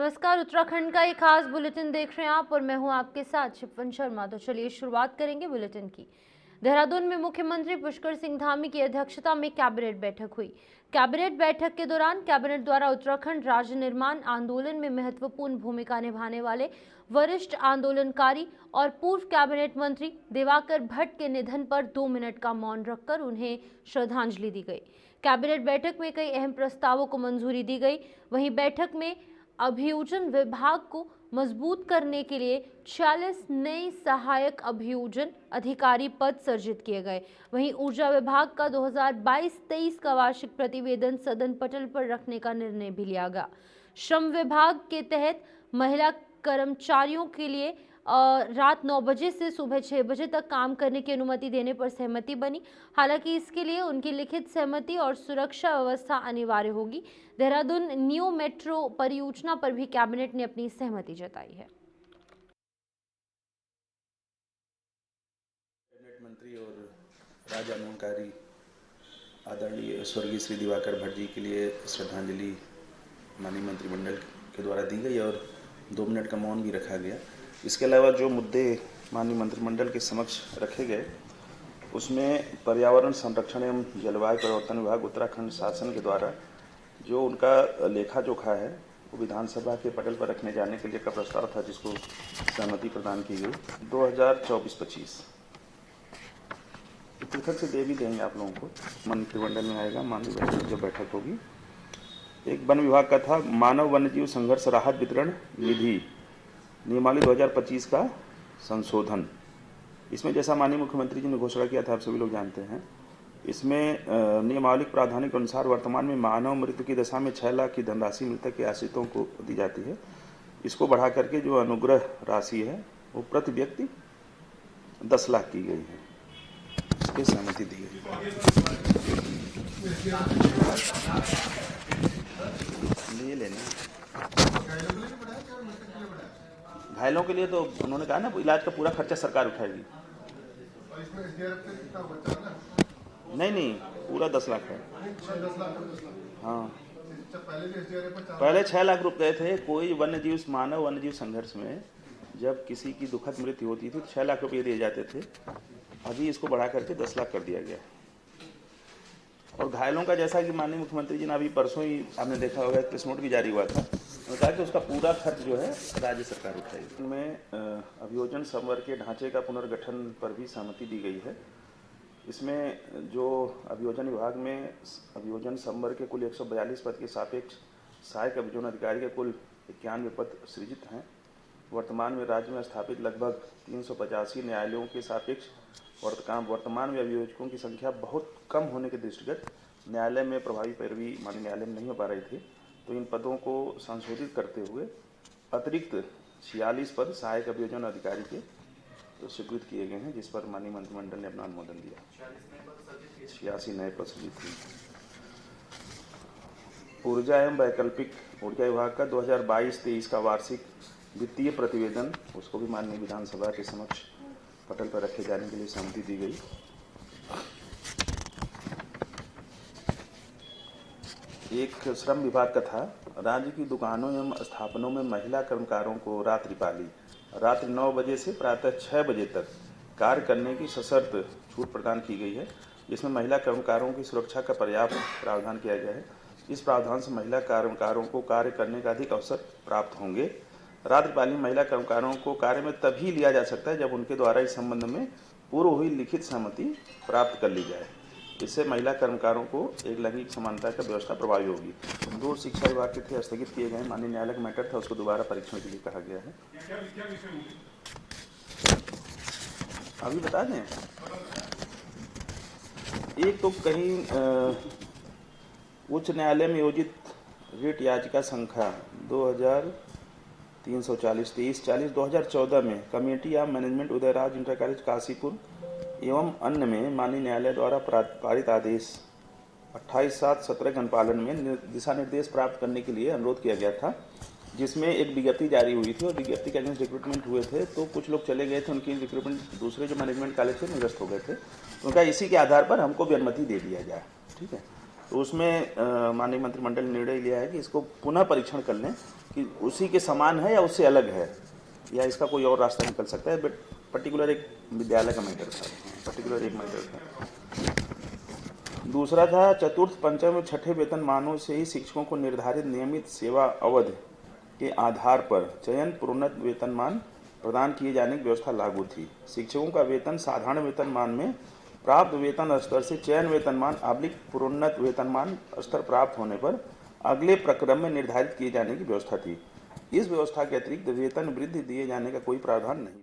नमस्कार, उत्तराखंड का एक खास बुलेटिन देख रहे हैं आप और मैं हूं आपके साथ शिफन शर्मा। तो चलिए शुरुआत करेंगे बुलेटिन की। देहरादून में मुख्यमंत्री पुष्कर सिंह धामी की अध्यक्षता में कैबिनेट बैठक हुई। कैबिनेट बैठक के दौरान कैबिनेट द्वारा उत्तराखंड राज्य निर्माण आंदोलन में महत्वपूर्ण भूमिका निभाने वाले वरिष्ठ आंदोलनकारी और पूर्व कैबिनेट मंत्री दिवाकर भट्ट के निधन पर 2 मिनट का मौन रखकर उन्हें श्रद्धांजलि दी गई। कैबिनेट बैठक में कई अहम प्रस्तावों को मंजूरी दी गई। वहीं बैठक में अभियोजन विभाग को मजबूत करने के लिए 46 नए सहायक अभियोजन अधिकारी पद सृजित किए गए। वहीं ऊर्जा विभाग का 2022-23 का वार्षिक प्रतिवेदन सदन पटल पर रखने का निर्णय भी लिया गया। श्रम विभाग के तहत महिला कर्मचारियों के लिए रात 9 बजे से सुबह 6 बजे तक काम करने की अनुमति देने पर सहमति बनी। हालांकि इसके लिए उनकी लिखित सहमति और सुरक्षा व्यवस्था अनिवार्य होगी। देहरादून न्यू मेट्रो परियोजना पर भी कैबिनेट ने अपनी सहमति जताई है। कैबिनेट मंत्री और राज्य आंदोलनकारी आदरणीय स्वर्गीय श्री दिवाकर भट्ट जी के लिए श्रद्धांजलि माननीय मंत्रिमंडल के द्वारा दी गई और 2 मिनट का मौन भी रखा गया। इसके अलावा जो मुद्दे माननीय मंत्रिमंडल के समक्ष रखे गए उसमें पर्यावरण संरक्षण एवं जलवायु परिवर्तन विभाग उत्तराखंड शासन के द्वारा जो उनका लेखा जोखा है वो विधानसभा के पटल पर रखने जाने के लिए का प्रस्ताव था, जिसको सहमति प्रदान की गई 2024-25। पृथक से दे भी देंगे आप लोगों को, मंत्रिमंडल में आएगा माननीय जो बैठक होगी। एक वन विभाग का था मानव वन्यजीव संघर्ष राहत वितरण निधि नियमावली 2025 का संशोधन। इसमें जैसा माननीय मुख्यमंत्री जी ने घोषणा किया था, आप सभी लोग जानते हैं, इसमें नियमावली प्रावधान के अनुसार वर्तमान में मानव मृत्यु की दशा में 6 लाख की धनराशि मृतक के आश्रितों को दी जाती है। इसको बढ़ा करके जो अनुग्रह राशि है वो प्रति व्यक्ति 10 लाख की गई है। इसकी सहमति दी गई। ये लेना घायलों के लिए तो उन्होंने कहा ना, इलाज का पूरा खर्चा सरकार उठाएगी। नहीं, पूरा 10 लाख है। हाँ, पहले 6 लाख रुपए थे। कोई मानव वन्यजीव संघर्ष में जब किसी की दुखद मृत्यु होती थी तो 6 लाख रुपए दिए जाते थे। अभी इसको बढ़ा करके 10 लाख कर दिया गया। और घायलों का जैसा कि माननीय मुख्यमंत्री जी ने अभी परसों ही आपने देखा होगा, प्रेस नोट भी जारी हुआ था, उन्होंने कहा कि उसका पूरा खर्च जो है राज्य सरकार उठाएगी। इनमें अभियोजन संवर्ग के ढांचे का पुनर्गठन पर भी सहमति दी गई है। इसमें जो अभियोजन विभाग में अभियोजन संवर्ग के कुल 142 पद के सापेक्ष सहायक अभियोजन अधिकारी के कुल 91 पद सृजित हैं। वर्तमान में राज्य में स्थापित लगभग 385 न्यायालयों के सापेक्ष वर्तमान में अभियोजकों की संख्या बहुत कम होने के दृष्टिगत न्यायालय में प्रभावी पैरवी माननीय न्यायालय में नहीं हो पा रही थी, तो इन पदों को संशोधित करते हुए अतिरिक्त 46 पद सहायक अभियोजन अधिकारी के तो स्वीकृत किए गए हैं, जिस पर माननीय मंत्रिमंडल ने अपना अनुमोदन दिया। 86 नए पद सृजित हुए। ऊर्जा एवं वैकल्पिक ऊर्जा विभाग का 2022-23 का वार्षिक वित्तीय प्रतिवेदन, उसको भी माननीय विधानसभा के समक्ष पटल पर रखे जाने के लिए सहमति दी गई। एक श्रम विभाग का था राज्य की दुकानों एवं स्थापनों में महिला कर्मकारों को रात्रि 9 बजे से प्रातः 6 बजे तक कार्य करने की सशर्त छूट प्रदान की गई है। इसमें महिला कर्मकारों की सुरक्षा का पर्याप्त प्रावधान किया गया है। इस प्रावधान से महिला कर्मकारों को कार्य करने का अधिक अवसर प्राप्त होंगे। रात्रिकालीन महिला कर्मकारों को कार्य में तभी लिया जा सकता है जब उनके द्वारा इस संबंध में पूर्व हुई लिखित सहमति प्राप्त कर ली जाए। इससे महिला कर्मकारों को एक लैंगिक समानता का व्यवस्था प्रभावी होगी। दूर शिक्षा विभाग के थे स्थगित किए गए माननीय न्यायालय का मैटर था, उसको दोबारा परीक्षण के लिए कहा गया है। अभी बता दें, एक तो कहीं उच्च न्यायालय में योजित रिट याचिका संख्या 2340-23-40-2014 में committee of management Udayraj inter college Kashipur एवं अन्य में माननीय न्यायालय द्वारा पारित आदेश 28/7/17 के अनुपालन में दिशा निर्देश प्राप्त करने के लिए अनुरोध किया गया था, जिसमें एक विज्ञप्ति जारी हुई थी और विज्ञप्ति के अगेंस्ट रिक्रूटमेंट हुए थे। तो कुछ लोग चले गए थे, उनकी रिक्रूटमेंट दूसरे जो मैनेजमेंट कॉलेज थे निरस्त हो गए थे। उनका इसी के आधार पर हमको भी अनुमति दे दिया जाए। ठीक है, तो उसमें माननीय मंत्रिमंडल ने निर्णय लिया है कि इसको पुनः परीक्षण कर लें कि उसी के समान है या उससे अलग है, या इसका कोई और रास्ता निकल सकता है। बट पर्टिकुलर एक विद्यालय का मैटर था, पर्टिकुलर एक मैटर था। दूसरा था चतुर्थ, पंचम और छठे वेतनमानों से ही शिक्षकों को निर्धारित नियमित सेवा अवधि के आधार पर चयन प्रोन्नत वेतनमान प्रदान किए जाने की व्यवस्था लागू थी। शिक्षकों का वेतन साधारण वेतनमान में प्राप्त वेतन स्तर से चयन वेतनमान प्रोन्नत वेतनमान स्तर प्राप्त होने पर अगले प्रक्रम में निर्धारित किए जाने की व्यवस्था थी। इस व्यवस्था के अतिरिक्त वेतन वृद्धि दिए जाने का कोई प्रावधान नहीं।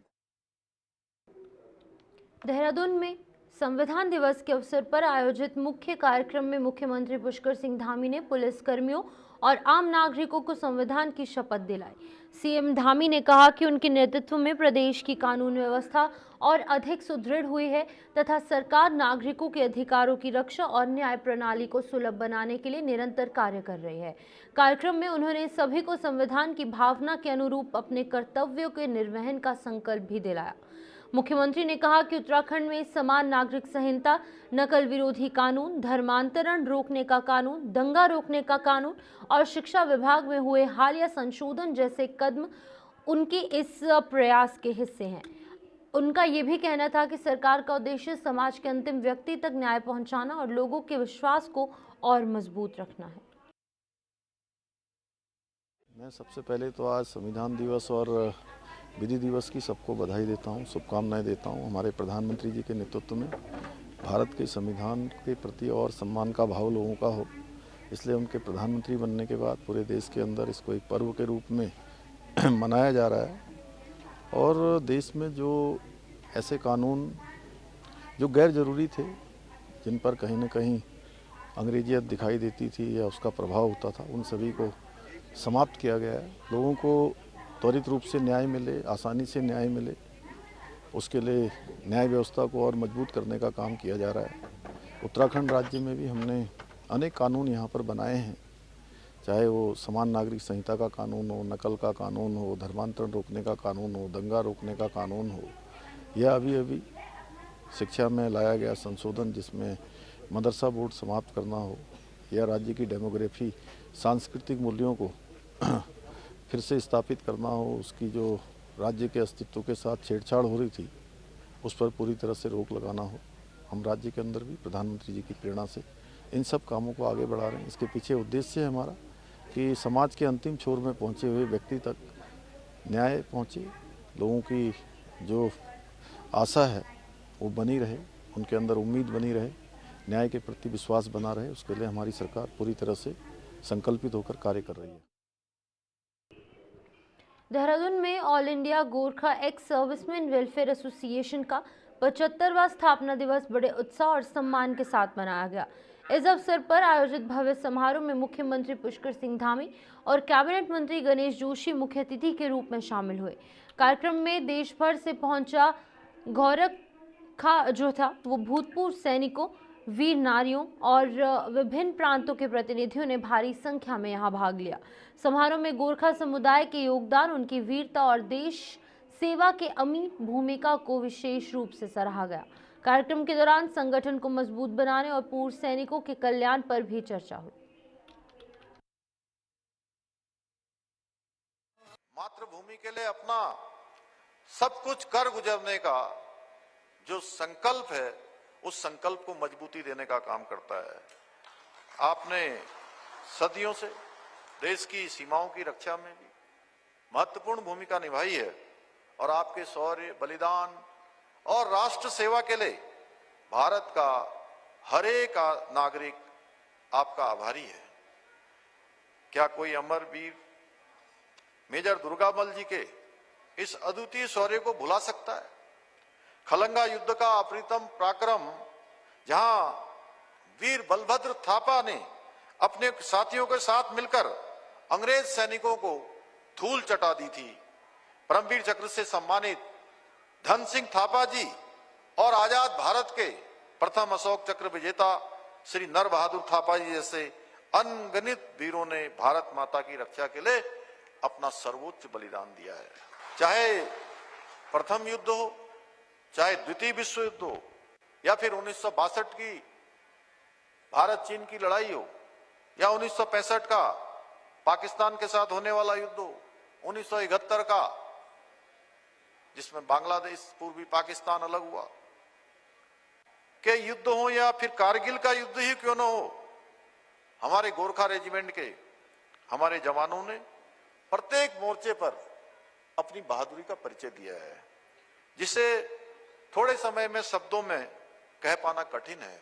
देहरादून में संविधान दिवस के अवसर पर आयोजित मुख्य कार्यक्रम में मुख्यमंत्री पुष्कर सिंह धामी ने पुलिस कर्मियों और आम नागरिकों को संविधान की शपथ दिलाई। सीएम धामी ने कहा कि उनके नेतृत्व में प्रदेश की कानून व्यवस्था और अधिक सुदृढ़ हुई है तथा सरकार नागरिकों के अधिकारों की रक्षा और न्याय प्रणाली को सुलभ बनाने के लिए निरंतर कार्य कर रही है। कार्यक्रम में उन्होंने सभी को संविधान की भावना के अनुरूप अपने कर्तव्यों के निर्वहन का संकल्प भी दिलाया। मुख्यमंत्री ने कहा कि उत्तराखंड में समान नागरिक संहिता, नकल विरोधी कानून, धर्मांतरण रोकने का कानून, दंगा रोकने का कानून और शिक्षा विभाग में हुए हालिया संशोधन जैसे कदम उनके इस प्रयास के हिस्से हैं। उनका ये भी कहना था कि सरकार का उद्देश्य समाज के अंतिम व्यक्ति तक न्याय पहुंचाना और लोगों के विश्वास को और मजबूत रखना है। मैं सबसे पहले तो आज संविधान दिवस और विधि दिवस की सबको बधाई देता हूं, शुभकामनाएं देता हूं। हमारे प्रधानमंत्री जी के नेतृत्व में भारत के संविधान के प्रति और सम्मान का भाव लोगों का हो, इसलिए उनके प्रधानमंत्री बनने के बाद पूरे देश के अंदर इसको एक पर्व के रूप में मनाया जा रहा है। और देश में जो ऐसे कानून जो गैर ज़रूरी थे, जिन पर कहीं न कहीं अंग्रेजियत दिखाई देती थी या उसका प्रभाव होता था, उन सभी को समाप्त किया गया है। लोगों को त्वरित रूप से न्याय मिले, आसानी से न्याय मिले, उसके लिए न्याय व्यवस्था को और मजबूत करने का काम किया जा रहा है। उत्तराखंड राज्य में भी हमने अनेक कानून यहाँ पर बनाए हैं, चाहे वो समान नागरिक संहिता का कानून हो, नकल का कानून हो, धर्मांतरण रोकने का कानून हो, दंगा रोकने का कानून हो, या अभी शिक्षा में लाया गया संशोधन जिसमें मदरसा बोर्ड समाप्त करना हो, या राज्य की डेमोग्राफी सांस्कृतिक मूल्यों को फिर से स्थापित करना हो, उसकी जो राज्य के अस्तित्व के साथ छेड़छाड़ हो रही थी उस पर पूरी तरह से रोक लगाना हो। हम राज्य के अंदर भी प्रधानमंत्री जी की प्रेरणा से इन सब कामों को आगे बढ़ा रहे हैं। इसके पीछे उद्देश्य है हमारा कि समाज के अंतिम छोर में पहुंचे हुए व्यक्ति तक न्याय पहुंचे, लोगों की जो आशा है वो बनी रहे, उनके अंदर उम्मीद बनी रहे, न्याय के प्रति विश्वास बना रहे। उसके लिए हमारी सरकार पूरी तरह से संकल्पित होकर कार्य कर रही है। देहरादून में all India Gorkha ex serviceman welfare association का 75वां स्थापना दिवस बड़े उत्साह और सम्मान के साथ मनाया गया। इस अवसर पर आयोजित भव्य समारोह में मुख्यमंत्री पुष्कर सिंह धामी और कैबिनेट मंत्री गणेश जोशी मुख्य अतिथि के रूप में शामिल हुए। कार्यक्रम में देश भर से पहुंचा गोरखा जो था वो भूतपूर्व सैनिकों, वीर नारियों और विभिन्न प्रांतों के प्रतिनिधियों ने भारी संख्या में यहां भाग लिया। समारोह में गोरखा समुदाय के योगदान, उनकी वीरता और देश सेवा के अमिट भूमिका को विशेष रूप से सराहा गया। कार्यक्रम के दौरान संगठन को मजबूत बनाने और पूर्व सैनिकों के कल्याण पर भी चर्चा हुई। मातृभूमि के लिए अपना सब कुछ कर गुजरने का जो संकल्प है, उस संकल्प को मजबूती देने का काम करता है। आपने सदियों से देश की सीमाओं की रक्षा में भी महत्वपूर्ण भूमिका निभाई है और आपके शौर्य, बलिदान और राष्ट्र सेवा के लिए भारत का हर एक नागरिक आपका आभारी है। क्या कोई अमर वीर मेजर दुर्गामल जी के इस अद्वितीय शौर्य को भुला सकता है? खलंगा युद्ध का अप्रीतम पराक्रम, जहां वीर बलभद्र थापा ने अपने साथियों के साथ मिलकर अंग्रेज सैनिकों को धूल चटा दी थी। परमवीर चक्र से सम्मानित धन सिंह थापा जी और आजाद भारत के प्रथम अशोक चक्र विजेता श्री नर बहादुर थापा जी जैसे अनगिनत वीरों ने भारत माता की रक्षा के लिए अपना सर्वोच्च बलिदान दिया है। चाहे प्रथम युद्ध हो, चाहे द्वितीय विश्व युद्ध हो, या फिर 1962 की भारत चीन की लड़ाई हो, या 1965 का पाकिस्तान के साथ होने वाला युद्ध हो, 1971 का, जिसमें बांग्लादेश पूर्वी पाकिस्तान अलग हुआ, के युद्ध हो या फिर कारगिल का युद्ध ही क्यों न हो, हमारे गोरखा रेजिमेंट के हमारे जवानों ने प्रत्येक मोर्चे पर अपनी बहादुरी का परिचय दिया है, जिसे थोड़े समय में शब्दों में कह पाना कठिन है।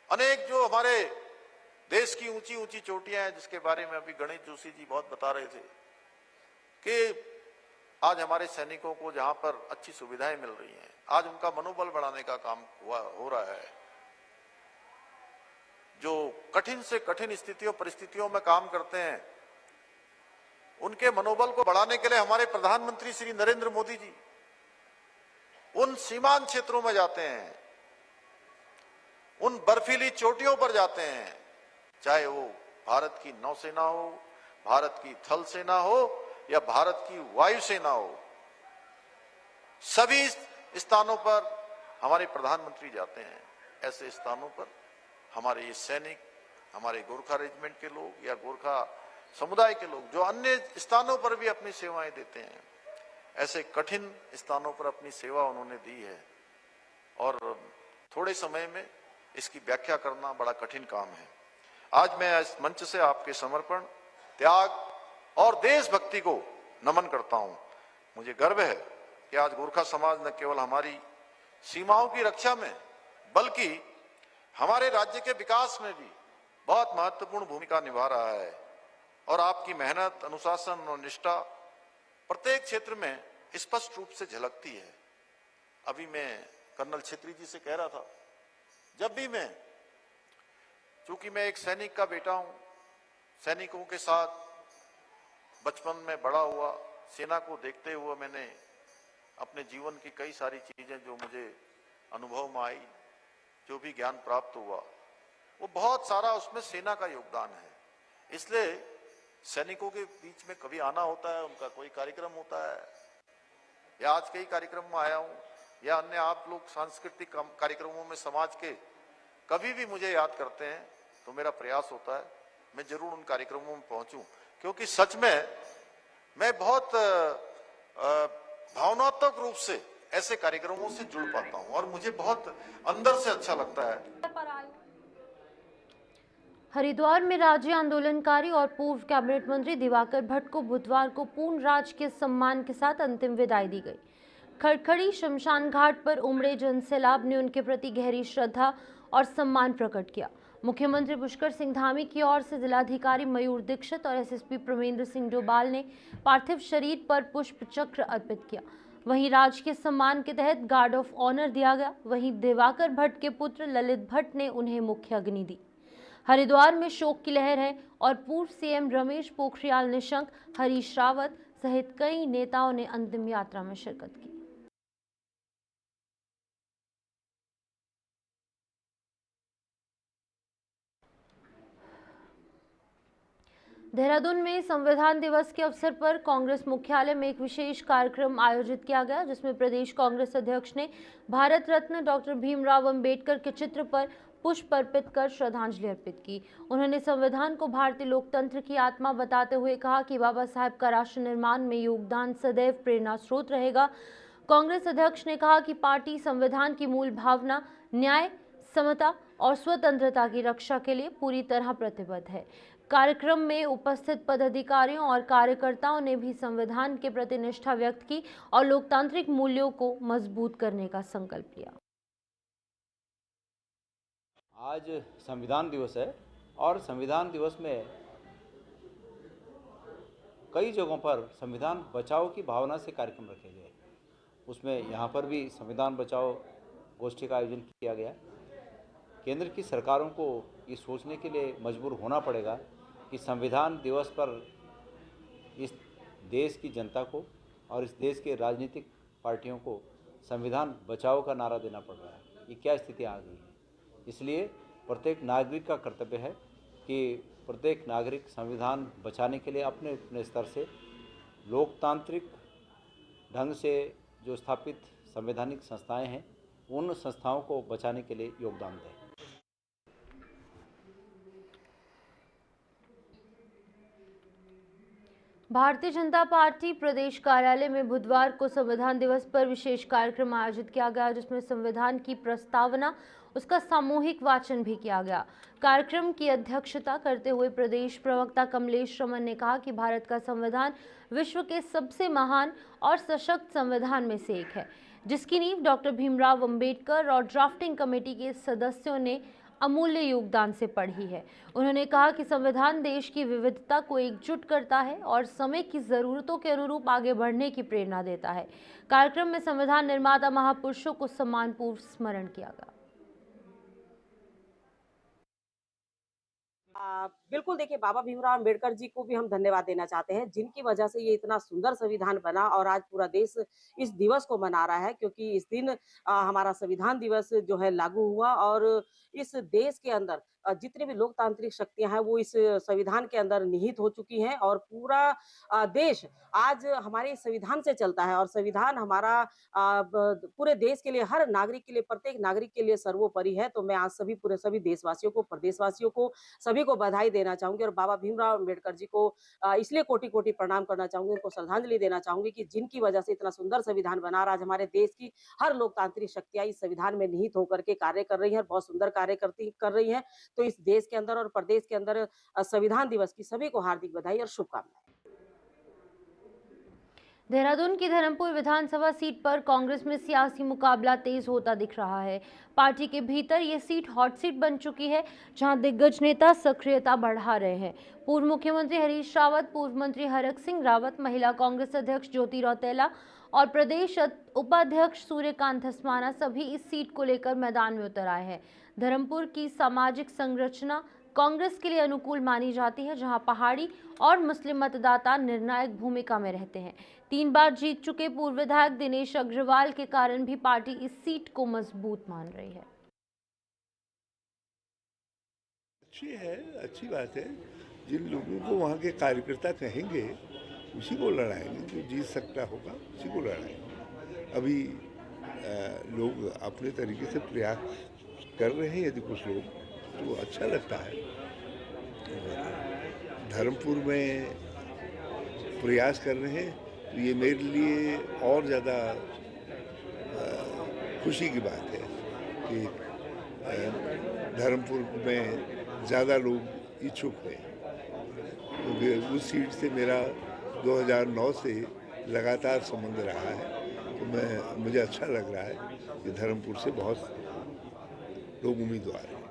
अनेक जो हमारे देश की ऊंची ऊंची चोटियां हैं, जिसके बारे में अभी गणेश जोशी जी बहुत बता रहे थे कि आज हमारे सैनिकों को जहां पर अच्छी सुविधाएं मिल रही हैं, आज उनका मनोबल बढ़ाने का काम हो रहा है। जो कठिन से कठिन स्थितियों परिस्थितियों में काम करते हैं, उनके मनोबल को बढ़ाने के लिए हमारे प्रधानमंत्री श्री नरेंद्र मोदी जी उन सीमांत क्षेत्रों में जाते हैं, उन बर्फीली चोटियों पर जाते हैं, चाहे वो भारत की नौसेना हो, भारत की थल सेना हो या भारत की वायुसेना हो, सभी स्थानों पर हमारे प्रधानमंत्री जाते हैं। ऐसे स्थानों पर हमारे ये सैनिक, हमारे गोरखा रेजिमेंट के लोग या गोरखा समुदाय के लोग जो अन्य स्थानों पर भी अपनी सेवाएं देते हैं, ऐसे कठिन स्थानों पर अपनी सेवा उन्होंने दी है और थोड़े समय में इसकी व्याख्या करना बड़ा कठिन काम है। आज मैं इस मंच से आपके समर्पण, त्याग और देशभक्ति को नमन करता हूं। मुझे गर्व है कि आज गोरखा समाज न केवल हमारी सीमाओं की रक्षा में बल्कि हमारे राज्य के विकास में भी बहुत महत्वपूर्ण भूमिका निभा रहा है और आपकी मेहनत, अनुशासन और निष्ठा प्रत्येक क्षेत्र में स्पष्ट रूप से झलकती है। अभी मैं कर्नल छेत्री जी से कह रहा था, जब भी मैं, चूंकि मैं एक सैनिक का बेटा हूं, सैनिकों के साथ बचपन में बड़ा हुआ, सेना को देखते हुए मैंने अपने जीवन की कई सारी चीजें जो मुझे अनुभव में आई, जो भी ज्ञान प्राप्त हुआ, वो बहुत सारा उसमें सेना का योगदान है। इसलिए सैनिकों के बीच में कभी आना होता है, उनका कोई कार्यक्रम होता है, या आज कई कार्यक्रम में आया हूं, या अन्य आप लोग सांस्कृतिक कार्यक्रमों में समाज के कभी भी मुझे याद करते हैं तो मेरा प्रयास होता है मैं जरूर उन कार्यक्रमों में पहुंचूं, क्योंकि सच में मैं बहुत भावनात्मक रूप से ऐसे कार्यक्रमों से जुड़ पाता हूं और मुझे बहुत अंदर से अच्छा लगता है। हरिद्वार में राज्य आंदोलनकारी और पूर्व कैबिनेट मंत्री दिवाकर भट्ट को बुधवार को पूर्ण राजकीय सम्मान के साथ अंतिम विदाई दी गई। खड़खड़ी शमशान घाट पर उमड़े जनसैलाब ने उनके प्रति गहरी श्रद्धा और सम्मान प्रकट किया। मुख्यमंत्री पुष्कर सिंह धामी की ओर से जिलाधिकारी मयूर दीक्षित और एसएसपी प्रमेंद्र सिंह डोभाल ने पार्थिव शरीर पर पुष्प चक्र अर्पित किया। वहीं राजकीय सम्मान के तहत गार्ड ऑफ ऑनर दिया गया। वहीं दिवाकर भट्ट के पुत्र ललित भट्ट ने उन्हें मुख्य अग्नि दी। हरिद्वार में शोक की लहर है और पूर्व सीएम रमेश पोखरियाल निशंक, हरीश रावत सहित कई नेताओं ने अंतिम यात्रा में शिरकत की। देहरादून में संविधान दिवस के अवसर पर कांग्रेस मुख्यालय में एक विशेष कार्यक्रम आयोजित किया गया, जिसमें प्रदेश कांग्रेस अध्यक्ष ने भारत रत्न डॉक्टर भीमराव अंबेडकर के चित्र पर पुष्प अर्पित कर श्रद्धांजलि अर्पित की। उन्होंने संविधान को भारतीय लोकतंत्र की आत्मा बताते हुए कहा कि बाबा साहेब का राष्ट्र निर्माण में योगदान सदैव प्रेरणा स्रोत रहेगा। कांग्रेस अध्यक्ष ने कहा कि पार्टी संविधान की मूल भावना न्याय, समता और स्वतंत्रता की रक्षा के लिए पूरी तरह प्रतिबद्ध है। कार्यक्रम में उपस्थित पदाधिकारियों और कार्यकर्ताओं ने भी संविधान के प्रति निष्ठा व्यक्त की और लोकतांत्रिक मूल्यों को मजबूत करने का संकल्प लिया। आज संविधान दिवस है और संविधान दिवस में कई जगहों पर संविधान बचाओ की भावना से कार्यक्रम रखे गए। उसमें यहाँ पर भी संविधान बचाओ गोष्ठी का आयोजन किया गया। केंद्र की सरकारों को ये सोचने के लिए मजबूर होना पड़ेगा कि संविधान दिवस पर इस देश की जनता को और इस देश के राजनीतिक पार्टियों को संविधान बचाओ का नारा देना पड़ रहा है। ये क्या स्थिति आ गई है। इसलिए प्रत्येक नागरिक का कर्तव्य है कि प्रत्येक नागरिक संविधान बचाने के लिए अपने अपने स्तर से लोकतांत्रिक ढंग से जो स्थापित संवैधानिक संस्थाएं हैं, उन संस्थाओं को बचाने के लिए योगदान दें। भारतीय जनता पार्टी प्रदेश कार्यालय में बुधवार को संविधान दिवस पर विशेष कार्यक्रम आयोजित किया गया, जिसमें संविधान की प्रस्तावना, उसका सामूहिक वाचन भी किया गया। कार्यक्रम की अध्यक्षता करते हुए प्रदेश प्रवक्ता कमलेश रमन ने कहा कि भारत का संविधान विश्व के सबसे महान और सशक्त संविधान में से एक है, जिसकी नींव डॉक्टर भीमराव अंबेडकर और ड्राफ्टिंग कमेटी के सदस्यों ने अमूल्य योगदान से पढ़ी है। उन्होंने कहा कि संविधान देश की विविधता को एकजुट करता है और समय की जरूरतों के अनुरूप आगे बढ़ने की प्रेरणा देता है। कार्यक्रम में संविधान निर्माता महापुरुषों को सम्मानपूर्वक स्मरण किया गया। बिल्कुल देखिए, बाबा भीमराव अंबेडकर जी को भी हम धन्यवाद देना चाहते हैं, जिनकी वजह से ये इतना सुंदर संविधान बना और आज पूरा देश इस दिवस को मना रहा है, क्योंकि इस दिन हमारा संविधान दिवस जो है लागू हुआ और इस देश के अंदर जितनी भी लोकतांत्रिक शक्तियां हैं वो इस संविधान के अंदर निहित हो चुकी हैं और पूरा देश आज हमारे संविधान से चलता है और संविधान हमारा पूरे देश के लिए, हर नागरिक के लिए, प्रत्येक नागरिक के लिए सर्वोपरि है। तो मैं आज सभी देशवासियों को, प्रदेशवासियों को, सभी को बधाई देना चाहूंगी और बाबा भीमराव अंबेडकर जी को इसलिए कोटि-कोटि प्रणाम करना चाहूंगी, उनको श्रद्धांजलि देना चाहूंगी कि जिनकी वजह से इतना सुंदर संविधान बना। आज हमारे देश की हर लोकतांत्रिक शक्तियां इस संविधान में निहित होकर के कार्य कर रही हैं, बहुत सुंदर कार्य कर रही हैं। तो इस देश के अंदर और प्रदेश के अंदर संविधान दिवस की सभी को हार्दिक बधाई और शुभकामनाएं। देहरादून की धर्मपुर विधानसभा सीट पर कांग्रेस में सियासी मुकाबला तेज होता दिख रहा है। पार्टी के भीतर ये सीट हॉट सीट बन चुकी है, जहां दिग्गज नेता सक्रियता बढ़ा रहे हैं। पूर्व मुख्यमंत्री हरीश रावत, पूर्व मंत्री हरक सिंह रावत, महिला कांग्रेस अध्यक्ष ज्योति रौतेला और प्रदेश उपाध्यक्ष सूर्यकांत धस्माना सभी इस सीट को लेकर मैदान में उतर आए हैं। धर्मपुर की सामाजिक संरचना कांग्रेस के लिए अनुकूल मानी जाती है, जहां पहाड़ी और मुस्लिम मतदाता निर्णायक भूमिका में रहते हैं। 3 बार जीत चुके पूर्व विधायक दिनेश अग्रवाल के कारण भी पार्टी इस सीट को मजबूत मान रही है। अच्छी बात है। जिन लोगों को वहाँ के कार्यकर्ता कहेंगे उसी को लड़ाएंगे, जो जीत सकता होगा उसी को लड़ाएंगे। अभी लोग अपने तरीके से प्रयास कर रहे हैं, यदि कुछ लोग तो अच्छा लगता है। धर्मपुर में प्रयास कर रहे हैं तो ये मेरे लिए और ज़्यादा खुशी की बात है कि धर्मपुर में ज़्यादा लोग इच्छुक हैं, क्योंकि उस सीट से मेरा 2009 से लगातार संबंध रहा है। तो मुझे अच्छा लग रहा है कि धर्मपुर से बहुत लोग उम्मीदवार हैं।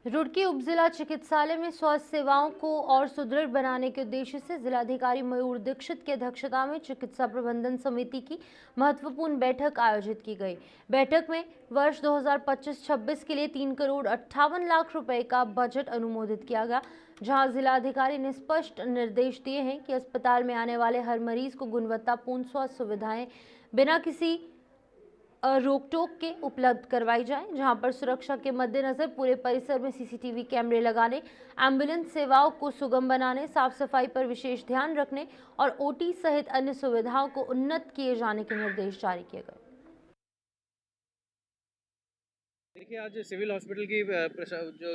रुड़की उपजिला चिकित्सालय में स्वास्थ्य सेवाओं को और सुदृढ़ बनाने के उद्देश्य से जिलाधिकारी मयूर दीक्षित की अध्यक्षता में चिकित्सा प्रबंधन समिति की महत्वपूर्ण बैठक आयोजित की गई। बैठक में वर्ष 2025-26 के लिए 3 करोड़ 58 लाख रुपए का बजट अनुमोदित किया गया, जहां जिलाधिकारी ने स्पष्ट निर्देश दिए हैं कि अस्पताल में आने वाले हर मरीज को गुणवत्तापूर्ण स्वास्थ्य सुविधाएं बिना किसी रोक टोक के उपलब्ध करवाई जाए, जहां पर सुरक्षा के मद्देनजर पूरे परिसर में सीसीटीवी कैमरे लगाने, एम्बुलेंस सेवाओं को सुगम बनाने, साफ सफाई पर विशेष ध्यान रखने और ओटी सहित अन्य सुविधाओं को उन्नत किए जाने के निर्देश जारी किए गए। देखिए, आज सिविल हॉस्पिटल की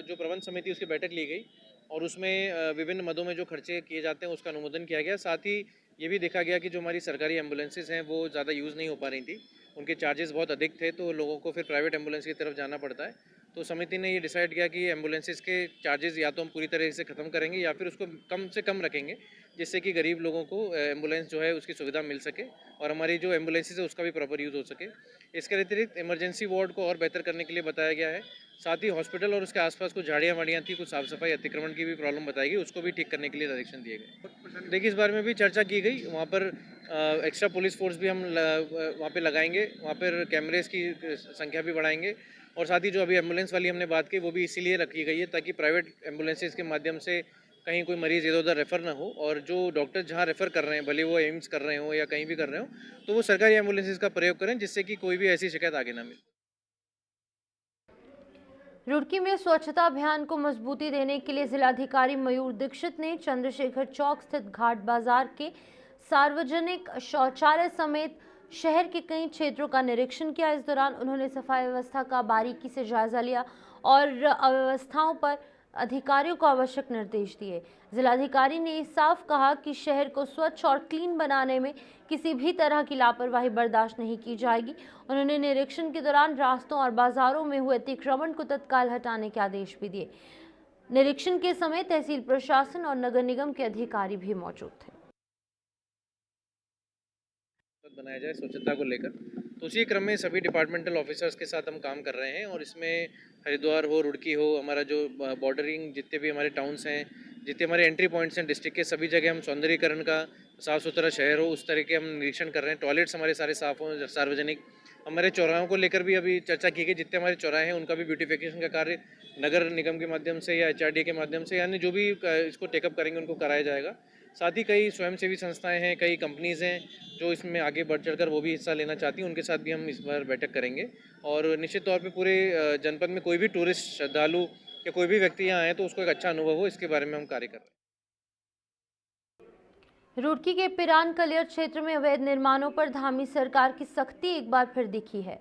जो प्रबंध समिति उसकी बैठक ली गई और उसमें विभिन्न मदों में जो खर्चे किए जाते हैं उसका अनुमोदन किया गया। साथ ही ये भी देखा गया कि जो हमारी सरकारी एम्बुलेंसेज हैं वो ज़्यादा यूज़ नहीं हो पा रही थी, उनके चार्जेस बहुत अधिक थे, तो लोगों को फिर प्राइवेट एम्बुलेंस की तरफ जाना पड़ता है। तो समिति ने ये डिसाइड किया कि एम्बुलेंसेज के चार्जेस या तो हम पूरी तरह से ख़त्म करेंगे या फिर उसको कम से कम रखेंगे, जिससे कि गरीब लोगों को एम्बुलेंस जो है उसकी सुविधा मिल सके और हमारी जो एम्बुलेंसेज है उसका भी प्रॉपर यूज़ हो सके। इसके अतिरिक्त इमरजेंसी वार्ड को और बेहतर करने के लिए बताया गया है। साथ ही हॉस्पिटल और उसके आसपास कुछ झाड़ियाँ वाड़ियाँ थी, कुछ साफ़ सफाई अतिक्रमण की भी प्रॉब्लम बताई गई, उसको भी ठीक करने के लिए डायरेक्शन दिए गए। देखिए, इस बारे में भी चर्चा की गई। वहाँ पर एक्स्ट्रा पुलिस फोर्स भी हम वहाँ पे लगाएंगे, वहाँ पर कैमरेज की संख्या भी बढ़ाएंगे और साथ ही जो अभी एम्बुलेंस वाली हमने बात की वो भी इसीलिए रखी गई है ताकि प्राइवेट एम्बुलेंसेज के माध्यम से कहीं कोई मरीज़ इधर उधर रेफ़र ना हो और जो डॉक्टर जहाँ रेफ़र कर रहे हैं, भले वो एम्स कर रहे हो या कहीं भी कर रहे हो, तो वो सरकारी एम्बुलेंसेज का प्रयोग करें, जिससे कि कोई भी ऐसी शिकायत आगे ना मिले। रुड़की में स्वच्छता अभियान को मजबूती देने के लिए जिलाधिकारी मयूर दीक्षित ने चंद्रशेखर चौक स्थित घाट बाजार के सार्वजनिक शौचालय समेत शहर के कई क्षेत्रों का निरीक्षण किया। इस दौरान उन्होंने सफाई व्यवस्था का बारीकी से जायजा लिया और अव्यवस्थाओं पर अधिकारियों को आवश्यक निर्देश दिए। जिलाधिकारी ने साफ कहा कि शहर को स्वच्छ और क्लीन बनाने में किसी भी तरह की लापरवाही बर्दाश्त नहीं की जाएगी। उन्होंने निरीक्षण के दौरान रास्तों और बाजारों में हुए अतिक्रमण को तत्काल हटाने के आदेश भी दिए। निरीक्षण के समय तहसील प्रशासन और नगर निगम के अधिकारी भी मौजूद थे। बनाया जाए स्वच्छता को लेकर, तो उसी क्रम में सभी डिपार्टमेंटल ऑफिसर्स के साथ हम काम कर रहे हैं और इसमें हरिद्वार हो, रुड़की हो, हमारा जो बॉर्डरिंग जितने भी हमारे टाउन्स हैं, जितने हमारे एंट्री पॉइंट्स हैं डिस्ट्रिक्ट के, सभी जगह हम सौंदर्यीकरण का, साफ़ सुथरा शहर हो उस तरह के हम निरीक्षण कर रहे हैं। टॉयलेट्स हमारे सारे साफ़ हों, सार्वजनिक। हमारे चौराहों को लेकर भी अभी चर्चा की गई, जितने हमारे चौराहे हैं उनका भी ब्यूटिफिकेशन का कार्य नगर निगम के माध्यम से या HRD के माध्यम से, यानी जो भी इसको टेकअप करेंगे उनको कराया जाएगा। साथ ही कई स्वयंसेवी संस्थाएं हैं, कई कंपनीज़ हैं जो इसमें आगे बढ़ चढ़कर वो भी हिस्सा लेना चाहती हैं, उनके साथ भी हम इस बार बैठक करेंगे। और निश्चित तौर पे पूरे जनपद में कोई भी टूरिस्ट, श्रद्धालु या कोई भी व्यक्ति यहाँ आए तो उसको एक अच्छा अनुभव हो, इसके बारे में हम कार्य कर रहे हैं। रुड़की के पिरान कलियर क्षेत्र में अवैध निर्माणों पर धामी सरकार की सख्ती एक बार फिर दिखी है।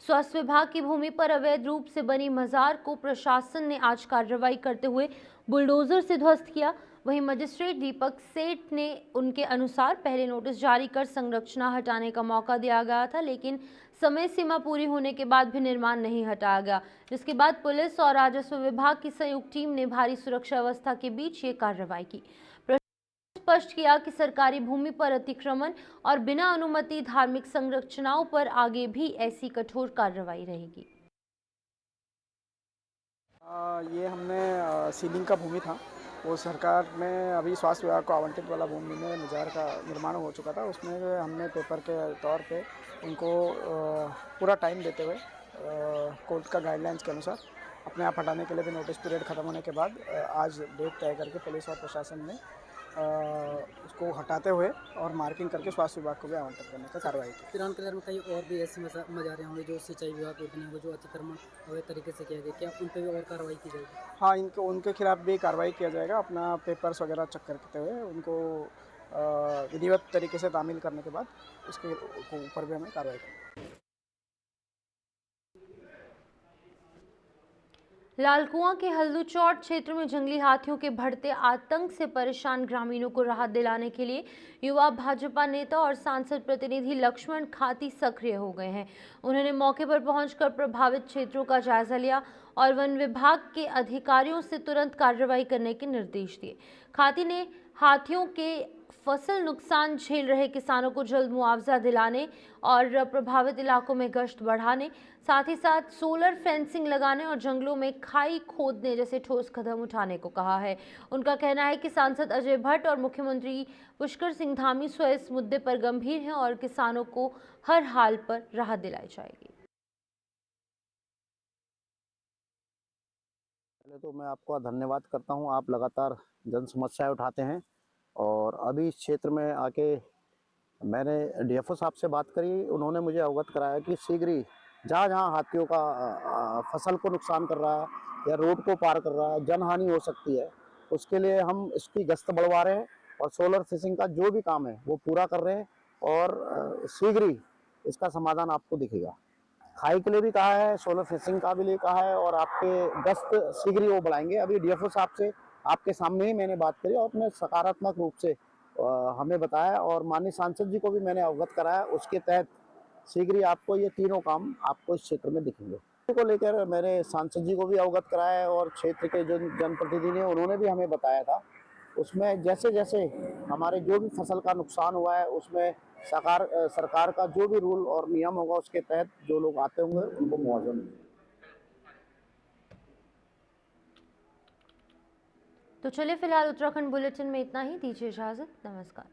स्वास्थ्य विभाग की भूमि पर अवैध रूप से बनी मजार को प्रशासन ने आज कार्रवाई करते हुए बुलडोजर से ध्वस्त किया। वहीं मजिस्ट्रेट दीपक सेठ ने उनके अनुसार पहले नोटिस जारी कर संरचना हटाने का मौका दिया गया था, लेकिन समय सीमा पूरी होने के बाद भी निर्माण नहीं हटाया गया, जिसके बाद पुलिस और राजस्व विभाग की संयुक्त टीम ने भारी सुरक्षा व्यवस्था के बीच ये कार्रवाई की। स्पष्ट किया कि सरकारी भूमि पर अतिक्रमण और बिना अनुमति धार्मिक संरचनाओं पर आगे भी ऐसी कठोर कार्रवाई रहेगी। ये हमने सीलिंग का भूमि था, वो सरकार ने अभी स्वास्थ्य विभाग को आवंटित वाला भूमि में मजार का निर्माण हो चुका था। उसमें हमने पेपर के तौर पे उनको पूरा टाइम देते हुए कोर्ट का गाइडलाइंस के अनुसार अपने आप हटाने के लिए भी नोटिस पीरियड ख़त्म होने के बाद आज डेट तय करके पुलिस और प्रशासन ने उसको हटाते हुए और मार्किंग करके स्वास्थ्य विभाग को भी आवंटन करने का कार्रवाई की। पिरान कलर में कई और भी ऐसी मजारे होंगे जो सिंचाई विभाग के बने हुए, जो अतिक्रमण अवैध तरीके से किया गया, क्या उन पर भी और कार्रवाई की जाएगी? हाँ, उनके खिलाफ भी कार्रवाई किया जाएगा। अपना पेपर्स वगैरह चेक करते हुए उनको विधिवत तरीके से तामील करने के बाद उसके ऊपर भी हमें कार्रवाई करनी है। लालकुआं के हल्दूचौड़ क्षेत्र में जंगली हाथियों के बढ़ते आतंक से परेशान ग्रामीणों को राहत दिलाने के लिए युवा भाजपा नेता और सांसद प्रतिनिधि लक्ष्मण खाती सक्रिय हो गए हैं। उन्होंने मौके पर पहुंचकर प्रभावित क्षेत्रों का जायजा लिया और वन विभाग के अधिकारियों से तुरंत कार्रवाई करने के निर्देश दिए। खाती ने हाथियों के फसल नुकसान झेल रहे किसानों को जल्द मुआवजा दिलाने और प्रभावित इलाकों में गश्त बढ़ाने, साथ ही साथ सोलर फेंसिंग लगाने और जंगलों में खाई खोदने जैसे ठोस कदम उठाने को कहा है। उनका कहना है कि सांसद अजय भट्ट और मुख्यमंत्री पुष्कर सिंह धामी स्वयं इस मुद्दे पर गंभीर हैं और किसानों को हर हाल पर राहत दिलाई जाएगी। पहले तो मैं आपका धन्यवाद करता हूं, आप लगातार जन समस्याएं उठाते हैं और अभी इस क्षेत्र में आके मैंने DFO साहब से बात करी। उन्होंने मुझे अवगत कराया कि शीघ्र ही जहाँ जहाँ हाथियों का फसल को नुकसान कर रहा है या रोड को पार कर रहा है, जनहानि हो सकती है, उसके लिए हम इसकी गश्त बढ़वा रहे हैं और सोलर फिशिंग का जो भी काम है वो पूरा कर रहे हैं और शीघ्र ही इसका समाधान आपको दिखेगा। खाई के लिए भी कहा है, सोलर फिशिंग का भी लिए कहा है और आपके गश्त शीघ्र ही वो बढ़ाएंगे। अभी DFO साहब से आपके सामने ही मैंने बात करी और अपने सकारात्मक रूप से हमें बताया और माननीय सांसद जी को भी मैंने अवगत कराया। उसके तहत शीघ्र ही आपको ये तीनों काम आपको इस क्षेत्र में दिखेंगे। को लेकर मैंने सांसद जी को भी अवगत कराया है और क्षेत्र के जो जनप्रतिनिधि हैं उन्होंने भी हमें बताया था। उसमें जैसे जैसे हमारे जो भी फसल का नुकसान हुआ है उसमें सरकार का जो भी रूल और नियम होगा उसके तहत जो लोग आते होंगे उनको मुआवजा मिलेगा। तो चलिए फिलहाल उत्तराखंड बुलेटिन में इतना ही। दीजिए इजाजत, नमस्कार।